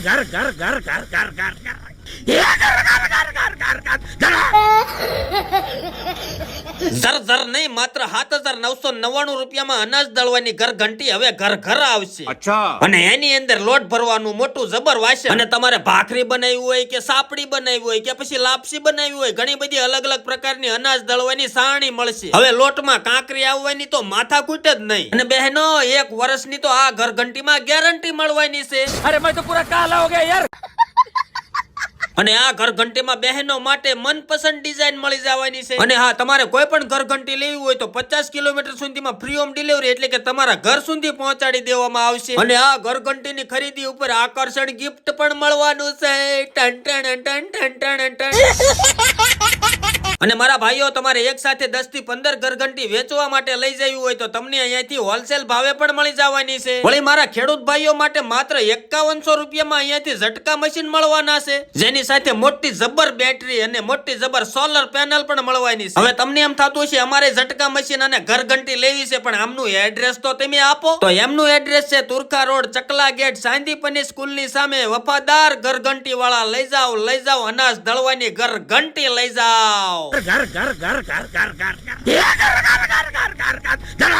ઘર ઘર ઘર ઘર ઘર ઘર ઘર ये घर घर घर घर घर घर જર જર નહીં, માત્ર 7,999 રૂપિયામાં અનાજ દળવાની ઘર ઘંટી હવે ઘર ઘર આવશે. अच्छा અને એની અંદર લોટ ભરવાનું મોટું જબર વાસણ, અને તમારે ભાખરી બનાવી હોય કે સાપડી બનાવી હોય કે પછી લાપસી બનાવી હોય, ઘણી બધી અલગ અલગ પ્રકારની અનાજ દળવાની સાણી મળશે. હવે લોટમાં કાંકરી આવવાની તો માથાકૂટ જ નહીં. અને બહેનો, 1 વર્ષની તો આ ઘર ઘંટીમાં ગેરંટી મળવાની છે. अरे मैं तो पूरा काला हो गया यार અને આ ઘર ઘંટીમાં બહેનો માટે મનપસંદ ડિઝાઇન મળી જવાની છે. અને હા, તમારે કોઈ પણ ઘર ઘંટી લેવી હોય તો 50 કિલોમીટર સુધીમાં ફ્રી હોમ ડિલિવરી, એટલે કે તમારા ઘર સુધી પહોંચાડી દેવામાં આવશે. અને આ ઘર ઘંટીની ખરીદી ઉપર આકર્ષણ ગિફ્ટ પણ મળવાનું છે. Ton ton ton ton ton ton. અને મારા ભાઈઓ, તમારે એક સાથે 10 થી 15 ઘર ઘંટી વેચવા માટે લઈ જવી હોય તો તમને અહીંયાથી હોલસેલ ભાવે પણ મળી જવાની છે. વળી મારા ખેડૂત ભાઈઓ માટે માત્ર 5100 રૂપિયામાં અહીંયાથી ઝટકા મશીન મળવાના છે, જેની સાથે મોટી જબર બેટરી અને મોટી જબર સોલર પેનલ પણ મળવાની છે. હવે તમને એમ થતું હશે અમારે ઝટકા મશીન અને ઘર ઘંટી લેવી છે, પણ આમનું એડ્રેસ તો તમે આપો. તો એમનું એડ્રેસ છે તુરખા રોડ, ચકલા ગેટ, સાંદીપની સ્કૂલની સામે. વફાદાર ઘર ઘંટી વાળા લઈ જાઓ અનાજ દળવાની ઘર ઘંટી લઈ જાઓ. घर घर घर घर घर घर घर ये घर घर घर घर घर घर